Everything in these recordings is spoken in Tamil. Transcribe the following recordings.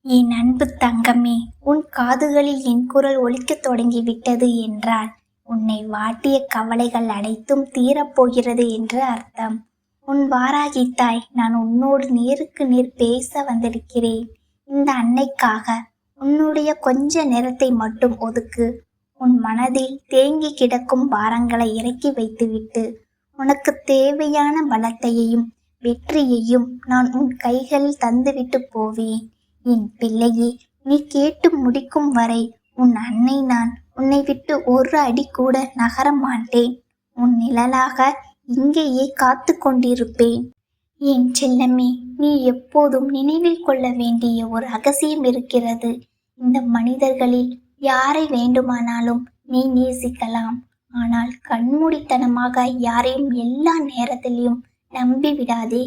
என் அன்பு தங்கமே, உன் காதுகளில் என் குரல் ஒலிக்கத் தொடங்கிவிட்டது என்றால் உன்னை வாட்டிய கவலைகள் அனைத்தும் தீரப்போகிறது என்று அர்த்தம். உன் வாராகி தாய், நான் உன்னோடு நேருக்கு நேர் பேச வந்திருக்கிறேன். இந்த அன்னைக்காக உன்னுடைய கொஞ்ச நேரத்தை மட்டும் ஒதுக்கு. உன் மனதில் தேங்கி கிடக்கும் பாரங்களை இறக்கி வைத்துவிட்டு உனக்கு தேவையான பலத்தையும் வெற்றியையும் நான் உன் கைகளில் தந்துவிட்டு போவேன். என் பிள்ளையே, நீ கேட்டு முடிக்கும் வரை உன் அன்னை நான் உன்னை விட்டு ஒரு அடி கூட நகர மாட்டேன். உன் நிழலாக இங்கேயே காத்து கொண்டிருப்பேன். என் செல்லமே, நீ எப்போதும் நினைவில் கொள்ள வேண்டிய ஒரு ரகசியம் இருக்கிறது. இந்த மனிதர்களில் யாரை வேண்டுமானாலும் நீ நேசிக்கலாம். ஆனால் கண்மூடித்தனமாக யாரையும் எல்லா நேரத்திலும் நம்பி விடாதே.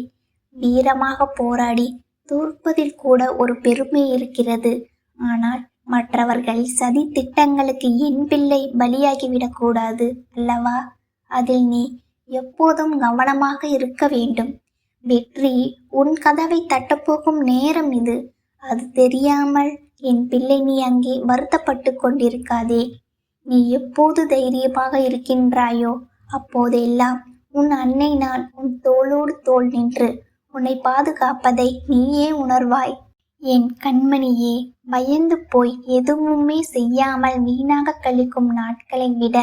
வீரமாக போராடி தோற்பதில் கூட ஒரு பெருமை இருக்கிறது. ஆனால் மற்றவர்கள் சதி திட்டங்களுக்கு என் பிள்ளை பலியாகிவிடக்கூடாது அல்லவா? அதில் நீ எப்போதும் கவனமாக இருக்க வேண்டும். வெற்றி உன் கதவை தட்டப்போகும் நேரம் இது. அது தெரியாமல் என் பிள்ளை நீ அங்கே வருத்தப்பட்டு கொண்டிருக்காதே. நீ எப்போது தைரியமாக இருக்கின்றாயோ அப்போதெல்லாம் உன் அன்னை நான் உன் தோளோடு தோள் நின்று உன்னை பாதுகாப்பதை நீயே உணர்வாய். என் கண்மணியே, பயந்து போய் எதுவுமே செய்யாமல் வீணாக கழிக்கும் நாட்களை விட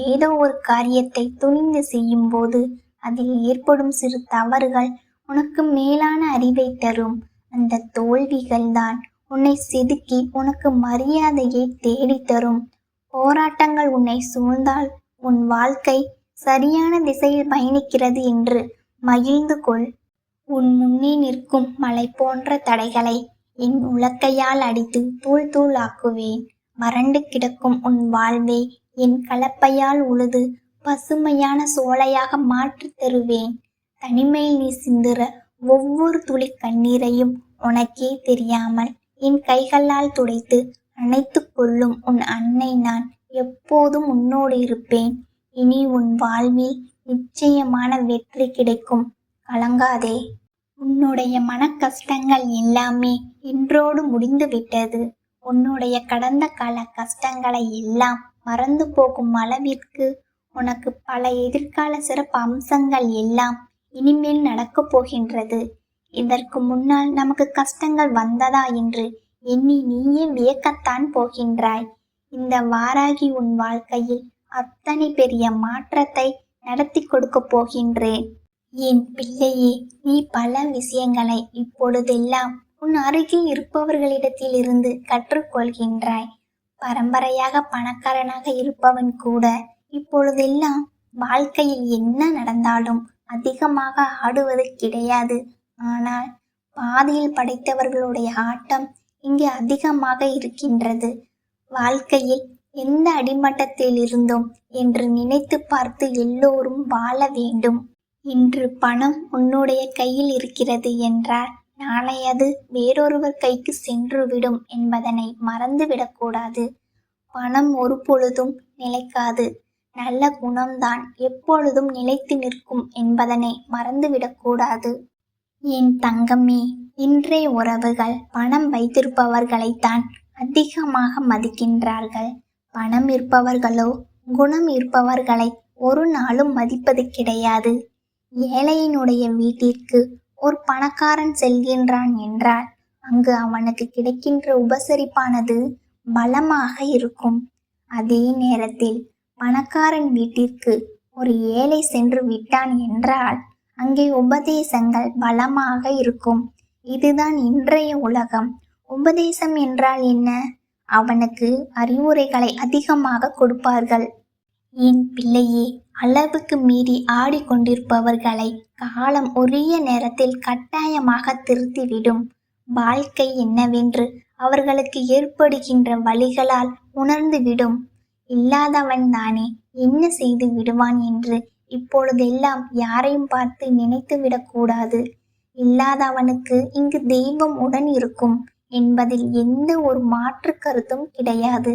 ஏதோ ஒரு காரியத்தை துணிந்து செய்யும் போது அதில் ஏற்படும் சிறு தவறுகள் உனக்கு மேலான அறிவை தரும். அந்த தோல்விகள் தான் உன்னை செதுக்கி உனக்கு மரியாதையை தேடித்தரும். போராட்டங்கள் உன்னை சூழ்ந்தால் உன் வாழ்க்கை சரியான திசையில் பயணிக்கிறது என்று மகிழ்ந்து கொள். உன் முன்னே நிற்கும் மலை போன்ற தடைகளை என் உலக்கையால் அடித்து தூள் தூள் ஆக்குவேன். வறண்டு கிடக்கும் உன் வாழ்வை என் கலப்பையால் உழுது பசுமையான சோலையாக மாற்றி தருவேன். தனிமையில் நீ சிந்துற ஒவ்வொரு துளி கண்ணீரையும் உனக்கே தெரியாமல் என் கைகளால் துடைத்து அணைத்து கொள்ளும் உன் அன்னை நான் எப்போதும் உன்னோடு இருப்பேன். இனி உன் வாழ்வில் நிச்சயமான வெற்றி கிடைக்கும். கலங்காதே. உன்னுடைய மன கஷ்டங்கள் எல்லாமே இன்றோடு முடிந்து விட்டது. உன்னுடைய கடந்த கால கஷ்டங்களை எல்லாம் மறந்து போகும் அளவிற்கு உனக்கு பல எதிர்கால சிறப்பு அம்சங்கள் எல்லாம் இனிமேல் நடக்கப் போகின்றது. இதற்கு முன்னால் நமக்கு கஷ்டங்கள் வந்ததா என்று எண்ணி நீயே வியக்கத்தான் போகின்றாய். இந்த வாராகி உன் வாழ்க்கையில் அத்தனை பெரிய மாற்றத்தை நடத்தி கொடுக்க போகின்றேன். என் பிள்ளையே, நீ பல விஷயங்களை இப்பொழுதெல்லாம் உன் அருகில் இருப்பவர்களிடத்தில் இருந்து கற்றுக்கொள்கின்றாய். பரம்பரையாக பணக்காரனாக இருப்பவன் கூட இப்பொழுதெல்லாம் வாழ்க்கையில் என்ன நடந்தாலும் அதிகமாக ஆடுவது கிடையாது. ஆனால் பாதியில் படைத்தவர்களுடைய ஆட்டம் இங்கே அதிகமாக இருக்கின்றது. வாழ்க்கையில் எந்த அடிமட்டத்தில் இருந்தோம் என்று நினைத்து பார்த்து எல்லோரும் வாழ வேண்டும். இன்று பணம் உன்னுடைய கையில் இருக்கிறது என்றால் நாளை அது வேறொருவர் கைக்கு சென்றுவிடும் என்பதனை மறந்துவிடக்கூடாது. பணம் ஒரு பொழுதும் நிலைக்காது. நல்ல குணம்தான் எப்பொழுதும் நிலைத்து நிற்கும் என்பதனை மறந்துவிடக்கூடாது. என் தங்கமே, இன்றைய உறவுகள் பணம் வைத்திருப்பவர்களைத்தான் அதிகமாக மதிக்கின்றார்கள். பணம் இருப்பவர்களோ குணம் இருப்பவர்களை ஒரு நாளும் மதிப்பது கிடையாது. ஏழையினுடைய வீட்டிற்கு ஒரு பணக்காரன் செல்கின்றான் என்றால் அங்கு அவனுக்கு கிடைக்கின்ற உபசரிப்பானது பலமாக இருக்கும். அதே நேரத்தில் பணக்காரன் வீட்டிற்கு ஒரு ஏழை சென்று விட்டான் என்றால் அங்கே உபதேசங்கள் பலமாக இருக்கும். இதுதான் இன்றைய உலகம். உபதேசம் என்றால் என்ன? அவனுக்கு அறிவுரைகளை அதிகமாக கொடுப்பார்கள். என் பிள்ளையே, அளவுக்கு மீறி ஆடிக்கொண்டிருப்பவர்களை காலம் உரிய நேரத்தில் கட்டாயமாக திருத்திவிடும். வாழ்க்கை என்னவென்று அவர்களுக்கு ஏற்படுகின்ற வழிகளால் உணர்ந்துவிடும். இல்லாதவன் தானே என்ன செய்து விடுவான் என்று இப்பொழுதெல்லாம் யாரையும் பார்த்து நினைத்து விடக்கூடாது. இல்லாதவனுக்கு இங்கு தெய்வம் உடன் இருக்கும் என்பதில் எந்த ஒரு மாற்று கருத்தும் கிடையாது.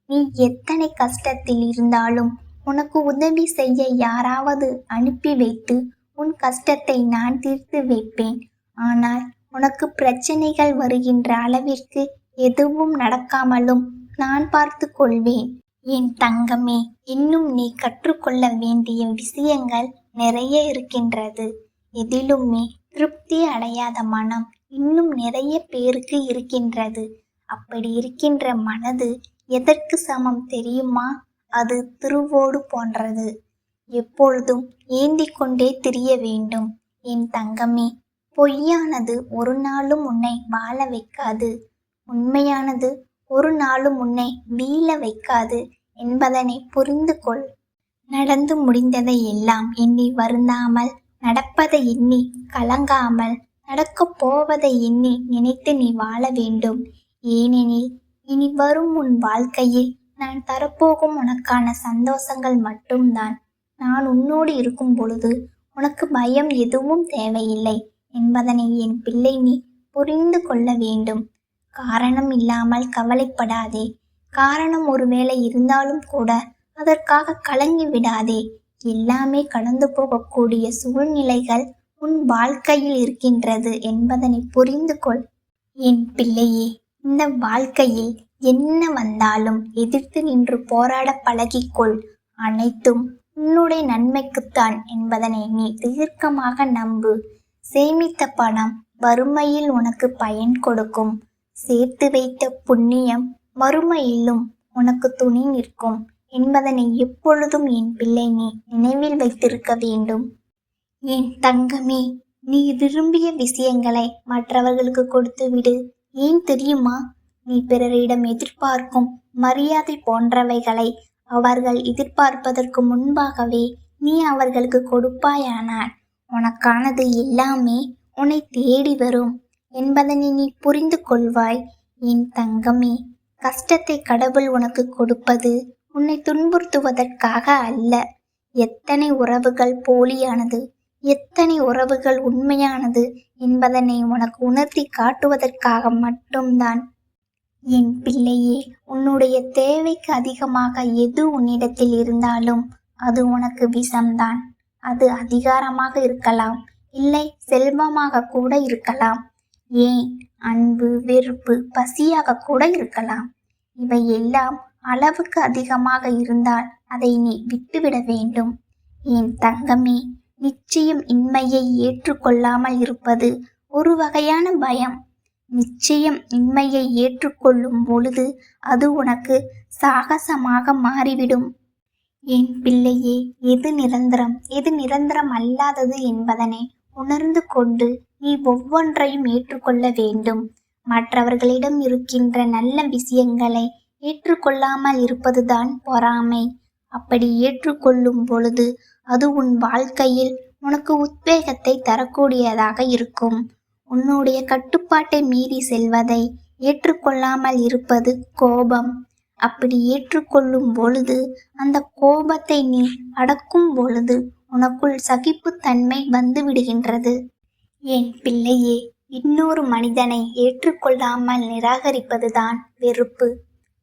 நீ எத்தனை கஷ்டத்தில் இருந்தாலும் உனக்கு உதவி செய்ய யாராவது அனுப்பி வைத்து உன் கஷ்டத்தை நான் தீர்த்து வைப்பேன். ஆனால் உனக்கு பிரச்சனைகள் வருகின்ற அளவிற்கு எதுவும் நடக்காமலும் நான் பார்த்து கொள்வேன். என் தங்கமே, இன்னும் நீ கற்றுக்கொள்ள வேண்டிய விஷயங்கள் நிறைய இருக்கின்றது. எதிலுமே திருப்தி அடையாத மனம் இன்னும் நிறைய பேருக்கு இருக்கின்றது. அப்படி இருக்கின்ற மனது எதற்கு சமம் தெரியுமா? அது திருவோடு போன்றது. எப்பொழுதும் ஏந்தி கொண்டே திரிய வேண்டும். என் தங்கமே, பொய்யானது ஒரு நாளும் உன்னை வாழ வைக்காது. உண்மையானது ஒரு நாளும் உன்னை வீழ வைக்காது என்பதனை புரிந்து கொள். நடந்து முடிந்ததை எல்லாம் எண்ணி வருந்தாமல், நடப்பதை எண்ணி கலங்காமல், நடக்கப் போவதை எண்ணி நினைத்து நீ வாழ வேண்டும். ஏனெனில் இனி வரும் உன் வாழ்க்கையில் நான் தரப்போகும் உனக்கான சந்தோஷங்கள் மட்டும்தான். நான் உன்னோடு இருக்கும் பொழுது உனக்கு பயம் எதுவும் தேவையில்லை என்பதனை என் பிள்ளை நீ புரிந்து கொள்ள வேண்டும். காரணம் இல்லாமல் கவலைப்படாதே. காரணம் ஒருவேளை இருந்தாலும் கூட அதற்காக கலங்கி விடாதே. எல்லாமே கடந்து போகக்கூடிய சூழ்நிலைகள் உன் வாழ்க்கையில் இருக்கின்றது என்பதனை புரிந்து கொள். என் பிள்ளையே, இந்த வாழ்க்கையில் என்ன வந்தாலும் எதிர்த்து நின்று போராட பழகிக்கொள். அனைத்தும் உன்னுடைய நன்மைக்குத்தான் என்பதனை நீ தீர்க்கமாக நம்பு. சேமித்த பணம் வறுமையில் உனக்கு பயன் கொடுக்கும். சேர்த்து வைத்த புண்ணியம் மறுமையிலும் உனக்கு துணை நிற்கும் என்பதனை எப்பொழுதும் என் பிள்ளை நீ நினைவில் வைத்திருக்க வேண்டும். என் தங்கமே, நீ விரும்பிய விஷயங்களை மற்றவர்களுக்கு கொடுத்து விடு. ஏன் தெரியுமா? நீ பிறரிடம் எதிர்பார்க்கும் மரியாதை போன்றவைகளை அவர்கள் எதிர்பார்ப்பதற்கு முன்பாகவே நீ அவர்களுக்கு கொடுப்பாயானால் உனக்கானது எல்லாமே உன்னை தேடி வரும் என்பதனை நீ புரிந்து கொள்வாய். என் தங்கமே, கஷ்டத்தை கடவுள் உனக்கு கொடுப்பது உன்னை துன்புறுத்துவதற்காக அல்ல. எத்தனை உறவுகள் போலியானது, எத்தனை உறவுகள் உண்மையானது என்பதனை உனக்கு உணர்த்தி காட்டுவதற்காக மட்டும்தான். என் பிள்ளையே, உன்னுடைய தேவைக்கு அதிகமாக எது உன்னிடத்தில் இருந்தாலும் அது உனக்கு விஷம்தான். அது அதிகாரமாக இருக்கலாம், இல்லை செல்வமாக கூட இருக்கலாம், ஏன் அன்பு, வெறுப்பு, பசியாக கூட இருக்கலாம். இவை எல்லாம் அளவுக்கு அதிகமாக இருந்தால் அதை நீ விட்டுவிட வேண்டும். என் தங்கமே, நிச்சயம் இன்மையை ஏற்றுக்கொள்ளாமல் இருப்பது ஒரு வகையான பயம். நிச்சயம் இன்மையை ஏற்றுக்கொள்ளும் பொழுது அது உனக்கு சாகசமாக மாறிவிடும். என் பிள்ளையே, எது நிரந்தரம் எது நிரந்தரம் அல்லாதது என்பதனை உணர்ந்து கொண்டு நீ ஒவ்வொன்றையும் ஏற்றுக்கொள்ள வேண்டும். மற்றவர்களிடம் இருக்கின்ற நல்ல விஷயங்களை ஏற்றுக்கொள்ளாமல் இருப்பதுதான் பொறாமை. அப்படி ஏற்றுக்கொள்ளும் பொழுது அது உன் வாழ்க்கையில் உனக்கு உத்வேகத்தை தரக்கூடியதாக இருக்கும். உன்னுடைய கட்டுப்பாட்டை மீறி செல்வதை ஏற்றுக்கொள்ளாமல் இருப்பது கோபம். அப்படி ஏற்றுக்கொள்ளும் பொழுது அந்த கோபத்தை நீ அடக்கும் பொழுது உனக்குள் சகிப்புத்தன்மை வந்து விடுகின்றது. என் பிள்ளையே, இன்னொரு மனிதனை ஏற்றுக்கொள்ளாமல் நிராகரிப்பதுதான் வெறுப்பு.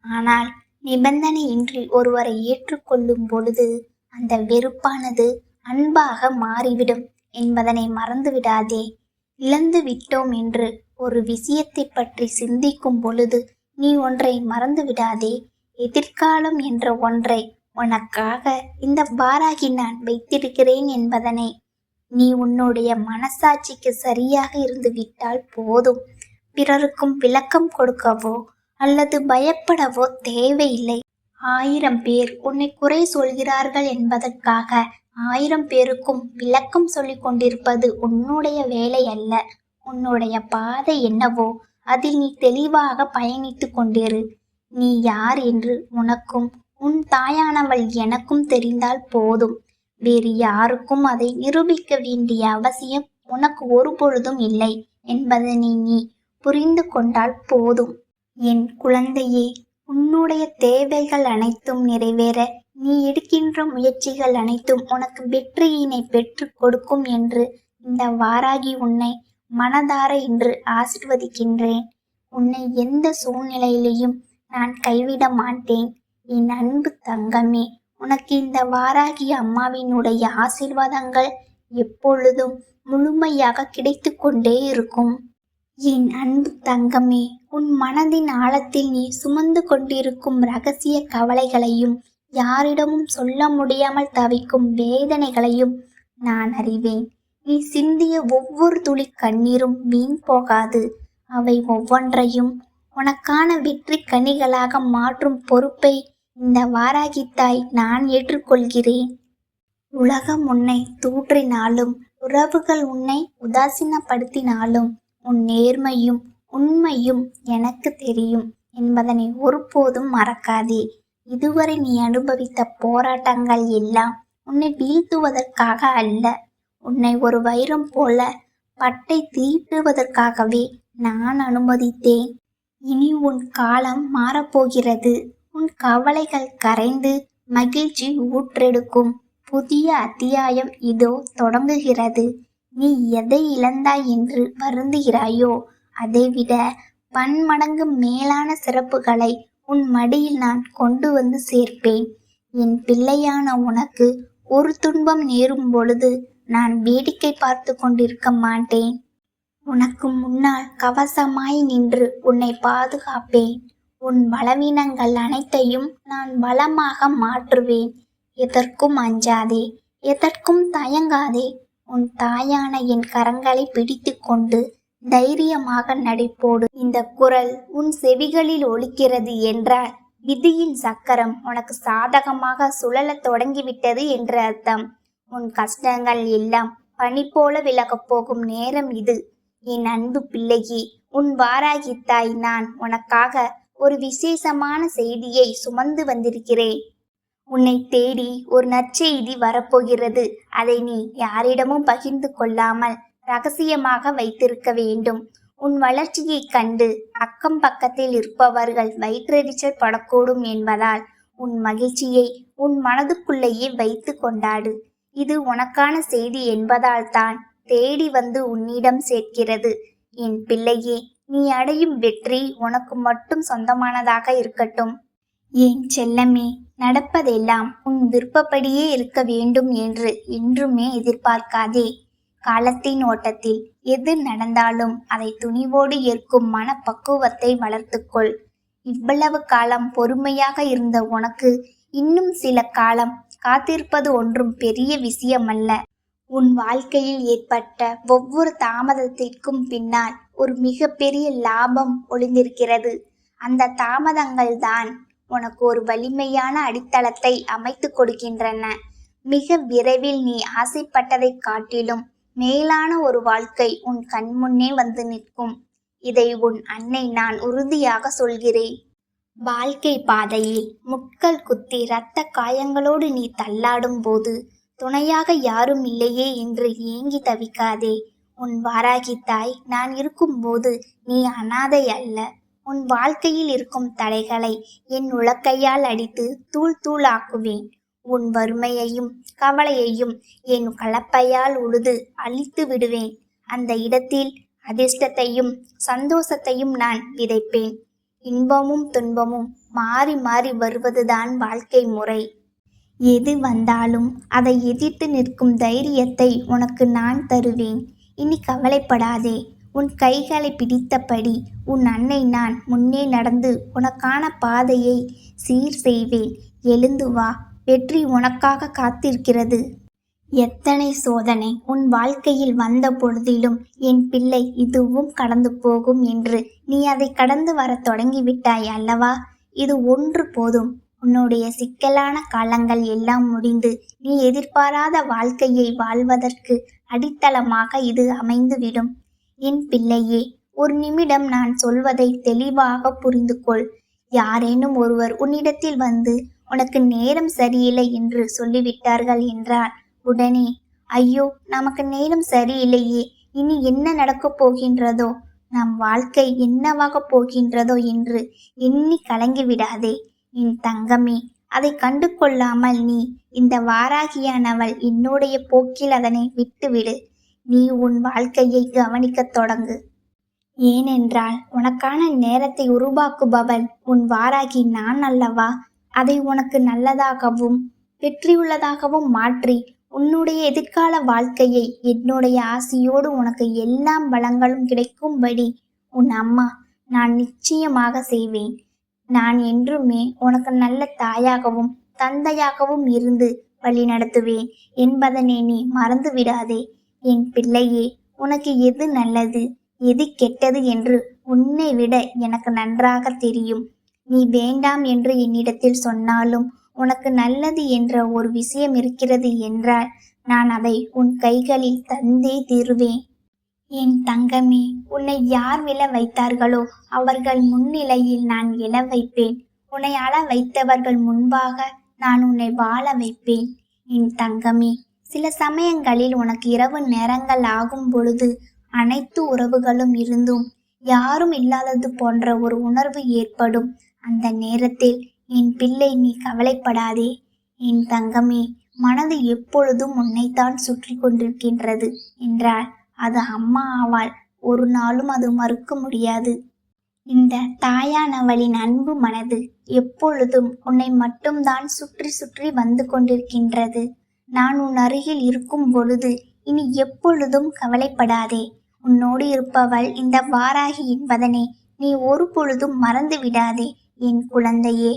ஆனால் நிபந்தனையின்றி ஒருவரை ஏற்றுக்கொள்ளும் பொழுது அந்த வெறுப்பானது அன்பாக மாறிவிடும் என்பதனை மறந்துவிடாதே. இழந்து விட்டோம் என்று ஒரு விஷயத்தை பற்றி சிந்திக்கும் பொழுது நீ ஒன்றை மறந்து விடாதே. எதிர்காலம் என்ற ஒன்றை உனக்காக இந்த வாராகி நான் வைத்திருக்கிறேன் என்பதனை நீ உன்னுடைய மனசாட்சிக்கு சரியாக இருந்து விட்டால் போதும். பிறருக்கும் விளக்கம் கொடுக்கவோ அல்லது பயப்படவோ தேவையில்லை. 1000 பேர் உன்னை குறை சொல்கிறார்கள் என்பதற்காக 1000 பேருக்கும் விளக்கம் சொல்லிக் கொண்டிருப்பது உன்னுடைய வேலை அல்ல. உன்னுடைய பாதை என்னவோ அதில் நீ தெளிவாக பயணித்து கொண்டிரு. நீ யார் என்று உனக்கும் உன் தாயானவள் எனக்கும் தெரிந்தால் போதும். வேறு யாருக்கும் அதை நிரூபிக்க வேண்டிய அவசியம் உனக்கு ஒருபொழுதும் இல்லை என்பதனை நீ புரிந்து கொண்டால் போதும். என் குழந்தையே, உன்னுடைய தேவைகள் அனைத்தும் நிறைவேற நீ எடுக்கின்ற முயற்சிகள் அனைத்தும் உனக்கு வெற்றியினை பெற்று கொடுக்கும் என்று இந்த வாராகி உன்னை மனதார இன்று ஆசிர்வதிக்கின்றேன். உன்னை எந்த சூழ்நிலையிலையும் நான் கைவிட மாட்டேன். என் அன்பு தங்கமே, உனக்கு இந்த வாராகி அம்மாவினுடைய ஆசீர்வாதங்கள் எப்பொழுதும் முழுமையாக கிடைத்து கொண்டே இருக்கும். என் அன்பு தங்கமே, உன் மனதின் ஆழத்தில் நீ சுமந்து கொண்டிருக்கும் ரகசிய கவலைகளையும் யாரிடமும் சொல்ல முடியாமல் தவிக்கும் வேதனைகளையும் நான் அறிவேன். நீ சிந்திய ஒவ்வொரு துளி கண்ணீரும் வீண் போகாது. அவை ஒவ்வொன்றையும் உனக்கான வெற்றி கனிகளாக மாற்றும் பொறுப்பை இந்த வாராகித்தாய் நான் ஏற்றுக்கொள்கிறேன். உலகம் உன்னை தூற்றினாலும், உறவுகள் உன்னை உதாசீனப்படுத்தினாலும், உன் நேர்மையும் உண்மையும் எனக்கு தெரியும் என்பதனை ஒருபோதும் மறக்காதே. இதுவரை நீ அனுபவித்த போராட்டங்கள் எல்லாம் உன்னை வீழ்த்துவதற்காக அல்ல, உன்னை ஒரு வைரம் போல பட்டை தீட்டுவதற்காகவே நான் அனுமதித்தேன். இனி உன் காலம் மாறப்போகிறது. உன் கவலைகள் கரைந்து மகிழ்ச்சி ஊற்றெடுக்கும் புதிய அத்தியாயம் இதோ தொடங்குகிறது. நீ எதை இழந்தாய் என்று வருந்துகிறாயோ, அதைவிட பன்மடங்கு மேலான சிறப்புகளை உன் மடியில் நான் கொண்டு வந்து சேர்ப்பேன். என் பிள்ளையான உனக்கு ஒரு துன்பம் நேரும் பொழுது நான் வேடிக்கை பார்த்து கொண்டிருக்க மாட்டேன். உனக்கு முன்னால் கவசமாய் நின்று உன்னை பாதுகாப்பேன். உன் பலவீனங்கள் அனைத்தையும் நான் பலமாக மாற்றுவேன். எதற்கும் அஞ்சாதே, எதற்கும் தயங்காதே. உன் தாயான என் கரங்களை பிடித்து கொண்டு தைரியமாக நடைபோடு. இந்த குரல் உன் செவிகளில் ஒலிக்கிறது என்றால் விதியின் சக்கரம் உனக்கு சாதகமாக சுழலத் தொடங்கிவிட்டது என்று அர்த்தம். உன் கஷ்டங்கள் எல்லாம் பனி போல விலகப் போகும் நேரம் இது. என் அன்பு பிள்ளையே, உன் வாராகித்தாய் நான் உனக்காக ஒரு விசேஷமான செய்தியை சுமந்து வந்திருக்கிறேன். உன்னை தேடி ஒரு நற்செய்தி வரப்போகிறது. அதை நீ யாரிடமும் பகிர்ந்து கொள்ளாமல் ரகசியமாக வைத்திருக்க வேண்டும். உன் வளர்ச்சியை கண்டு அக்கம் பக்கத்தில் இருப்பவர்கள் வயிற்றெரிச்சல் படக்கூடும் என்பதால் உன் மகிழ்ச்சியை உன் மனதுக்குள்ளேயே வைத்து கொண்டாடு. இது உனக்கான செய்தி என்பதால் தான் தேடி வந்து உன்னிடம் சேர்க்கிறது. என் பிள்ளையே, நீ அடையும் வெற்றி உனக்கு மட்டும் சொந்தமானதாக இருக்கட்டும். ஏன் செல்லமே, நடப்பதெல்லாம் உன் விருப்பப்படியே இருக்க வேண்டும் என்று என்றுமே எதிர்பார்க்காதே. காலத்தின் ஓட்டத்தில் எது நடந்தாலும் அதை துணிவோடு ஏற்கும் மனப்பக்குவத்தை வளர்த்துக்கொள். இவ்வளவு காலம் பொறுமையாக இருந்த உனக்கு இன்னும் சில காலம் காத்திருப்பது ஒன்றும் பெரிய விஷயமல்ல. உன் வாழ்க்கையில் ஏற்பட்ட ஒவ்வொரு தாமதத்திற்கும் பின்னால் ஒரு மிகப்பெரிய லாபம் ஒளிந்திருக்கிறது. அந்த தாமதங்கள் தான் உனக்கு ஒரு வலிமையான அடித்தளத்தை அமைத்து கொடுக்கின்றன. மிக விரைவில் நீ ஆசைப்பட்டதை காட்டிலும் மேலான ஒரு வாழ்க்கை உன் கண்முன்னே வந்து நிற்கும். இதை உன் அன்னை நான் உறுதியாக சொல்கிறேன். வாழ்க்கை பாதையில் முட்கள் குத்தி இரத்த காயங்களோடு நீ தள்ளாடும் போது துணையாக யாரும் இல்லையே என்று ஏங்கி தவிக்காதே. உன் வாராகித்தாய் நான் இருக்கும்போது நீ அனாதை அல்ல. உன் வாழ்க்கையில் இருக்கும் தடைகளை என் உலக்கையால் அடித்து தூள் தூளாக்குவேன். உன் வறுமையையும் கவலையையும் என் கலப்பையால் உழுது அழித்து விடுவேன். அந்த இடத்தில் அதிர்ஷ்டத்தையும் சந்தோஷத்தையும் நான் விதைப்பேன். இன்பமும் துன்பமும் மாறி மாறி வருவதுதான் வாழ்க்கை முறை. எது வந்தாலும் அதை எதிர்த்து நிற்கும் தைரியத்தை உனக்கு நான் தருவேன். இனி கவலைப்படாதே. உன் கைகளை பிடித்தபடி உன் அன்னை நான் முன்னே நடந்து உனக்கான பாதையை சீர் செய்வேன். எழுந்து வா, வெற்றி உனக்காக காத்திருக்கிறது. எத்தனை சோதனை உன் வாழ்க்கையில் வந்த பொழுதிலும் என் பிள்ளை இதுவும் கடந்து போகும் என்று நீ அதை கடந்து வர தொடங்கிவிட்டாய் அல்லவா? இது ஒன்று போதும். உன்னுடைய சிக்கலான காலங்கள் எல்லாம் முடிந்து நீ எதிர்பாராத வாழ்க்கையை வாழ்வதற்கு அடித்தளமாக இது அமைந்துவிடும். என் பிள்ளையே, ஒரு நிமிடம் நான் சொல்வதை தெளிவாக புரிந்து கொள். யாரேனும் ஒருவர் உன்னிடத்தில் வந்து உனக்கு நேரம் சரியில்லை என்று சொல்லிவிட்டார்கள் என்றால் உடனே ஐயோ, நமக்கு நேரம் சரியில்லையே, இனி என்ன நடக்கப் போகின்றதோ, நம் வாழ்க்கை என்னவாக போகின்றதோ என்று எண்ணி கலங்கிவிடாதே. என் தங்கமே, அதை கண்டு கொள்ளாமல் நீ இந்த வாராகியானவள் என்னுடைய போக்கில் அதனை விட்டுவிடு. நீ உன் வாழ்க்கையை கவனிக்கத் தொடங்கு. ஏனென்றால் உனக்கான நேரத்தை உருவாக்குபவள் உன் வாராகி நான் அல்லவா? அதை உனக்கு நல்லதாகவும் வெற்றியுள்ளதாகவும் மாற்றி உன்னுடைய எதிர்கால வாழ்க்கையை என்னுடைய ஆசையோடு உனக்கு எல்லாம் வளங்களும் கிடைக்கும்படி உன் அம்மா. நான் நிச்சயமாக செய்வேன். நான் என்றுமே உனக்கு நல்ல தாயாகவும் தந்தையாகவும் இருந்து வழி நடத்துவேன் என்பதனை நீ மறந்து விடாதே. என் பிள்ளையே, உனக்கு எது நல்லது எது கெட்டது என்று உன்னை விட எனக்கு நன்றாக தெரியும். நீ வேண்டாம் என்று என்னிடத்தில் சொன்னாலும் உனக்கு நல்லது என்ற ஒரு விஷயம் இருக்கிறது என்றால் நான் அதை உன் கைகளில் தந்தே தீருவேன். என் தங்கமே, உன்னை யார் விழ வைத்தார்களோ அவர்கள் முன்னிலையில் நான் எழ வைப்பேன். உன்னை அழ வைத்தவர்கள் முன்பாக நான் உன்னை வாழ வைப்பேன். என் தங்கமே, சில சமயங்களில் உனக்கு இரவு நேரங்கள் ஆகும் பொழுது அனைத்து உறவுகளும் இருந்தும் யாரும் இல்லாதது போன்ற ஒரு உணர்வு ஏற்படும். அந்த நேரத்தில் என் பிள்ளை, நீ கவலைப்படாதே. என் தங்கமே, மனது எப்பொழுதும் உன்னைத்தான் சுற்றி கொண்டிருக்கின்றது என்றால் அது அம்மா ஆவாள். ஒரு நாளும் அது மறுக்க முடியாது. இந்த தாயானவளின் அன்பு மனது எப்பொழுதும் உன்னை மட்டும்தான் சுற்றி சுற்றி வந்து கொண்டிருக்கின்றது. நான் உன் அருகில் இருக்கும் பொழுது இனி எப்பொழுதும் கவலைப்படாதே. உன்னோடு இருப்பவள் இந்த வாராகி என்பதனை நீ ஒரு பொழுதும் மறந்து விடாதே என் குழந்தையே.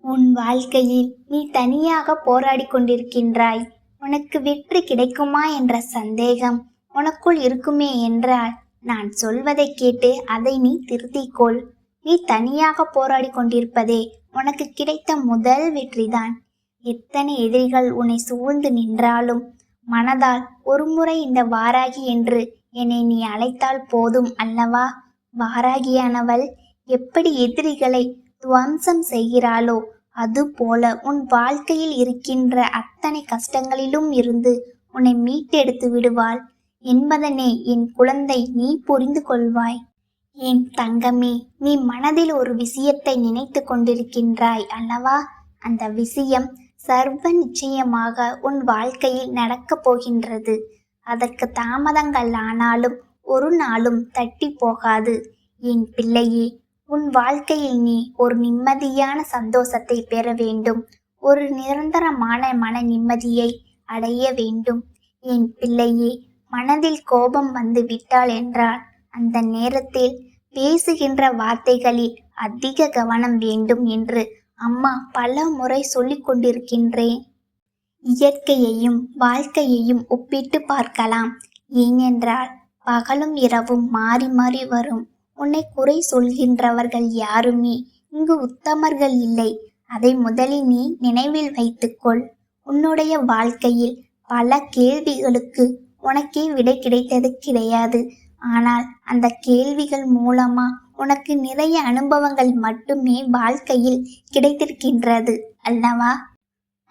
உன் வாழ்க்கையில் நீ தனியாக போராடி கொண்டிருக்கின்றாய். உனக்கு வெற்றி கிடைக்குமா என்ற சந்தேகம் உனக்குள் இருக்குமே என்றால் நான் சொல்வதை கேட்டு அதை நீ திருத்திக்கொள். நீ தனியாக போராடி கொண்டிருப்பதே உனக்கு கிடைத்த முதல் வெற்றிதான். எத்தனை எதிரிகள் உன்னை சூழ்ந்து நின்றாலும் மனதால் ஒருமுறை இந்த வாராகி என்று என்னை நீ அழைத்தால் போதும் அல்லவா? வாராகியானவள் எப்படி எதிரிகளை துவம்சம் செய்கிறாளோ அதுபோல உன் வாழ்க்கையில் இருக்கின்ற அத்தனை கஷ்டங்களிலும் இருந்து உன்னை மீட்டெடுத்து விடுவாள் என்பதனை என் குழந்தை நீ புரிந்து கொள்வாய். என் தங்கமே, நீ மனதில் ஒரு விஷயத்தை நினைத்து கொண்டிருக்கின்றாய் அல்லவா? அந்த விஷயம் சர்வ நிச்சயமாக உன் வாழ்க்கையில் நடக்கப் போகின்றது. அதற்கு தாமதங்கள் ஆனாலும் ஒரு நாளும் தட்டி போகாது. என் பிள்ளையே, உன் வாழ்க்கையில் நீ ஒரு நிம்மதியான சந்தோஷத்தை பெற வேண்டும். ஒரு நிரந்தரமான மன நிம்மதியை அடைய வேண்டும். என் பிள்ளையே, மனதில் கோபம் வந்து விட்டால் என்றால் அந்த நேரத்தில் பேசுகின்ற வார்த்தைகளில் அதிக கவனம் வேண்டும் என்று அம்மா பல முறை சொல்லிக் கொண்டிருக்கின்றேன். இயற்கையையும் வாழ்க்கையையும் ஒப்பிட்டு பார்க்கலாம். ஏனென்றால் பகலும் இரவும் மாறி மாறி வரும். உன்னை குறை சொல்கின்றவர்கள் யாருமே இங்கு உத்தமர்கள் இல்லை. அதை முதலில் நீ நினைவில் வைத்துக்கொள். உன்னுடைய வாழ்க்கையில் பல கேள்விகளுக்கு உனக்கே விடை கிடைத்தது கிடையாது. ஆனால் அந்த கேள்விகள் மூலமா உனக்கு நிறைய அனுபவங்கள் மட்டுமே வாழ்க்கையில் கிடைத்திருக்கின்றது அல்லவா?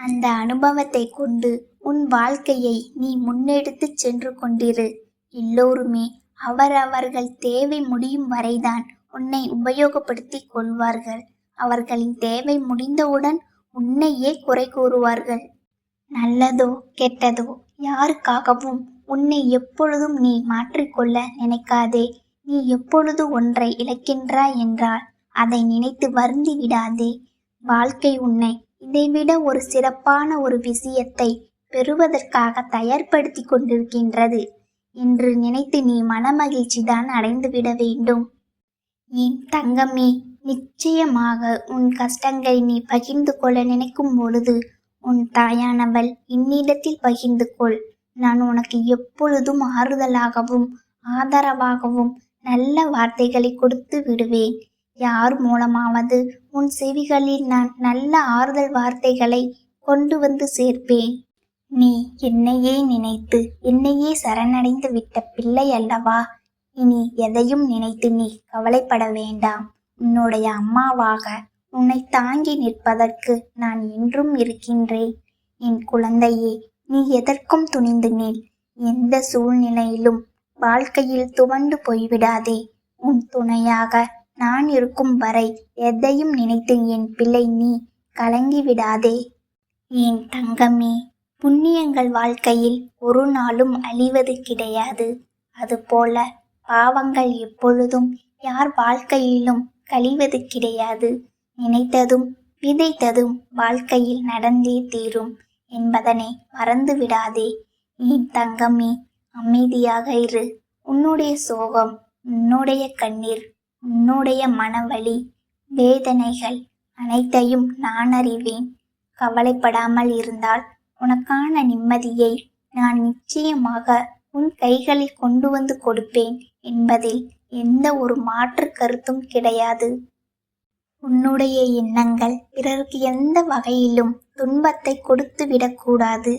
அந்த அனுபவத்தை கொண்டு உன் வாழ்க்கையை நீ முன்னெடுத்து சென்று கொண்டிரு. எல்லோருமே அவரவர்கள் தேவை முடியும் வரைதான் உன்னை உபயோகப்படுத்தி கொள்வார்கள். அவர்களின் தேவை முடிந்தவுடன் உன்னையே குறை கூறுவார்கள். நல்லதோ கெட்டதோ யாருக்காகவும் உன்னை எப்பொழுதும் நீ மாற்றிக்கொள்ள நினைக்காதே. நீ எப்பொழுது ஒன்றை இழக்கின்றாய் என்றால் அதை நினைத்து வருந்தி விடாதே. வாழ்க்கை உன்னை இதைவிட ஒரு சிறப்பான ஒரு விஷயத்தை பெறுவதற்காக தயார்படுத்தி கொண்டிருக்கின்றது என்று நினைத்து நீ மனமகிழ்ச்சி தான் அடைந்துவிட வேண்டும். என் தங்கமே, நிச்சயமாக உன் கஷ்டங்களை நீ பகிர்ந்து கொள்ள நினைக்கும் பொழுது உன் தாயானவள் என்னிடத்தில் பகிர்ந்து கொள். நான் உனக்கு எப்பொழுதும் ஆறுதலாகவும் ஆதரவாகவும் நல்ல வார்த்தைகளை கொடுத்து விடுவேன். யார் மூலமாவது உன் செவிகளில் நான் நல்ல ஆறுதல் வார்த்தைகளை கொண்டு வந்து சேர்ப்பேன். நீ என்னையே நினைத்து என்னையே சரணடைந்து விட்ட பிள்ளை அல்லவா? இனி எதையும் நினைத்து நீ கவலைப்பட வேண்டாம். உன்னுடைய அம்மாவாக உன்னை தாங்கி நிற்பதற்கு நான் என்றும் இருக்கின்றேன். என் குழந்தையே, நீ எதற்கும் துணிந்து நில். எந்த சூழ்நிலையிலும் வாழ்க்கையில் துவண்டு போய்விடாதே. உன் துணையாக நான் இருக்கும் வரை எதையும் நினைத்து என் பிள்ளை நீ கலங்கி விடாதே. என் தங்கமே, புண்ணியங்கள் வாழ்க்கையில் ஒரு நாளும் அழிவது கிடையாது. அதுபோல பாவங்கள் எப்பொழுதும் யார் வாழ்க்கையிலும் கழிவது கிடையாது. நினைத்ததும் விதைத்ததும் வாழ்க்கையில் நடந்தே தீரும் என்பதனை மறந்து விடாதே. என் தங்கமே, அமைதியாக இரு. உன்னுடைய சோகம் உன்னுடைய கண்ணீர், உன்னுடைய மனவலி, வேதனைகள் அனைத்தையும் நான் அறிவேன். கவலைப்படாமல் இருந்தால் உனக்கான நிம்மதியை நான் நிச்சயமாக உன் கைகளில் கொண்டு வந்து கொடுப்பேன் என்பதில் எந்த ஒரு மாற்று கருத்தும் கிடையாது. உன்னுடைய எண்ணங்கள் பிறருக்கு எந்த வகையிலும் துன்பத்தை கொடுத்து விடக்கூடாது.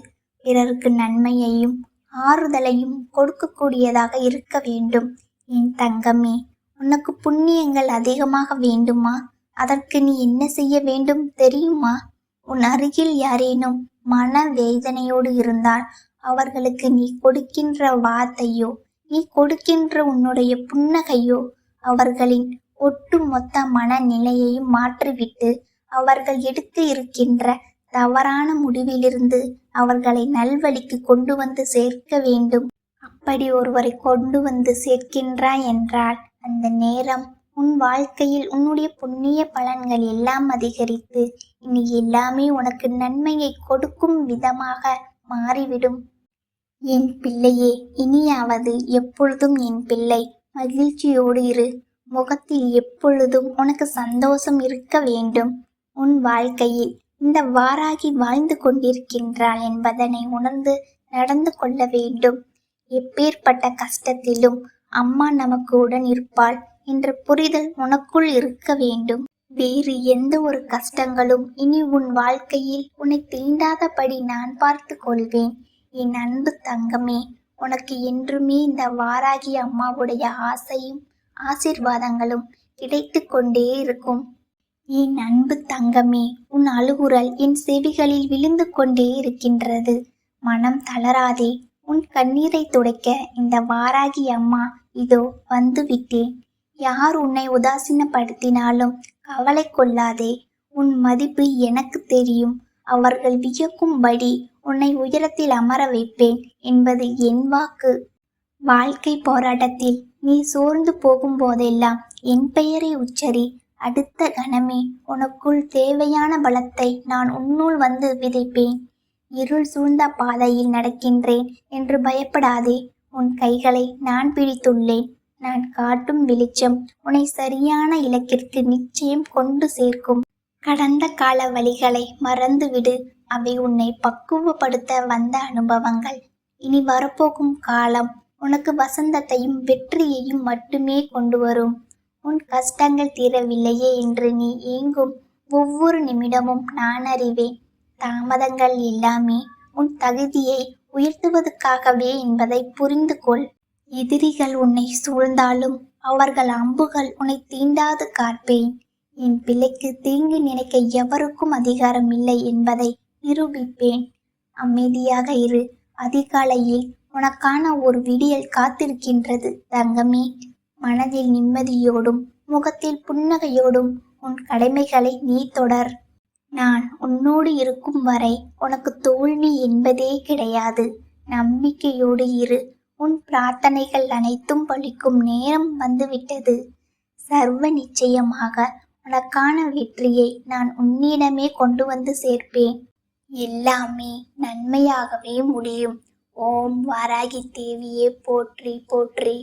பிறருக்கு நன்மையையும் ஆறுதலையும் கொடுக்கக்கூடியதாக இருக்க வேண்டும். என் தங்கமே, உனக்கு புண்ணியங்கள் அதிகமாக வேண்டுமா? அதற்கு நீ என்ன செய்ய வேண்டும் தெரியுமா? உன் அருகில் யாரேனும் மன வேதனையோடு இருந்தால் அவர்களுக்கு நீ கொடுக்கின்ற வார்த்தையோ, நீ கொடுக்கின்ற உன்னுடைய புன்னகையோ அவர்களின் ஒட்டுமொத்த மனநிலையையும் மாற்றிவிட்டு அவர்கள் எடுக்க இருக்கின்ற தவறான முடிவிலிருந்து அவர்களை நல்வழிக்கு கொண்டு வந்து சேர்க்க வேண்டும். அப்படி ஒருவரை கொண்டு வந்து சேர்க்கின்றாய் என்றால் அந்த நேரம் உன் வாழ்க்கையில் உன்னுடைய புண்ணிய பலன்கள் எல்லாம் அதிகரித்து இனி எல்லாமே உனக்கு நன்மையை கொடுக்கும் விதமாக மாறிவிடும். என் பிள்ளையே, இனியாவது எப்பொழுதும் என் பிள்ளை மகிழ்ச்சியோடு இரு. முகத்தில் எப்பொழுதும் உனக்கு சந்தோஷம் இருக்க வேண்டும். உன் வாழ்க்கையில் இந்த வாராகி வாழ்ந்து கொண்டிருக்கின்றாள் என்பதனை உணர்ந்து நடந்து கொள்ள வேண்டும். எப்பேற்பட்ட கஷ்டத்திலும் அம்மா நமக்கு உடன் இருப்பாள் என்ற புரிதல் உனக்குள் இருக்க வேண்டும். வேறு எந்த ஒரு கஷ்டங்களும் இனி உன் வாழ்க்கையில் உன்னை தீண்டாதபடி நான் பார்த்து கொள்வேன். என் அன்பு தங்கமே, உனக்கு என்றுமே இந்த வாராகி அம்மாவுடைய ஆசையும் ஆசீர்வாதங்களும் கிடைத்து கொண்டே இருக்கும். என் அன்பு தங்கமே, உன் அழுகுரல் என் செவிகளில் விழுந்து கொண்டே இருக்கின்றது. மனம் தளராதே. உன் கண்ணீரை துடைக்க இந்த வாராகி அம்மா இதோ வந்து விட்டேன். யார் உன்னை உதாசீனப்படுத்தினாலும் கவலை கொள்ளாதே. உன் மதிப்பு எனக்கு தெரியும். அவர்கள் வியக்கும்படி உன்னை உயரத்தில் அமர வைப்பேன் என்பது என் வாக்கு. வாழ்க்கை போராட்டத்தில் நீ சோர்ந்து போகும்போதெல்லாம் என் பெயரை உச்சரி. அடுத்த கணமே உனக்குள் தேவையான பலத்தை நான் உன்னுள் வந்து விதைப்பேன். இருள் சூழ்ந்த பாதையில் நடக்கின்றேன் என்று பயப்படாதே. உன் கைகளை நான் பிடித்துள்ளேன். நான் காட்டும் வெளிச்சம் உன்னை சரியான இலக்கிற்கு நிச்சயம் கொண்டு சேர்க்கும். கடந்த கால வழிகளை மறந்துவிடு. அவை உன்னை பக்குவப்படுத்த வந்த அனுபவங்கள். இனி வரப்போகும் காலம் உனக்கு வசந்தத்தையும் வெற்றியையும் மட்டுமே கொண்டு வரும். உன் கஷ்டங்கள் தீரவில்லையே என்று நீ ஏங்கும் ஒவ்வொரு நிமிடமும் நான் அறிவேன். தாமதங்கள் எல்லாமே உன் தகுதியை உயர்த்துவதற்காகவே என்பதை புரிந்து கொள். எதிரிகள் உன்னை சூழ்ந்தாலும் அவர்கள் அம்புகள் உன்னை தீண்டாது காப்பேன். என் பிள்ளைக்கு தீங்கு நினைக்க எவருக்கும் அதிகாரம் இல்லை என்பதை நிரூபிப்பேன். அமைதியாக இரு. அதிகாலையில் உனக்கான ஒரு விடியல் காத்திருக்கின்றது தங்கமே. மனதில் நிம்மதியோடும் முகத்தில் புன்னகையோடும் உன் கடமைகளை நீ தொடர். நான் உன்னோடு இருக்கும் வரை உனக்கு தோல்வி என்பதே கிடையாது. நம்பிக்கையோடு இரு. உன் பிரார்த்தனைகள் அனைத்தும் பலிக்கும் நேரம் வந்துவிட்டது. சர்வ நிச்சயமாக உனக்கான வெற்றியை நான் உன்னிடமே கொண்டு வந்து சேர்ப்பேன். எல்லாமே நன்மையாகவே முடியும். ஓம் வாராகி தேவியே போற்றி போற்றி.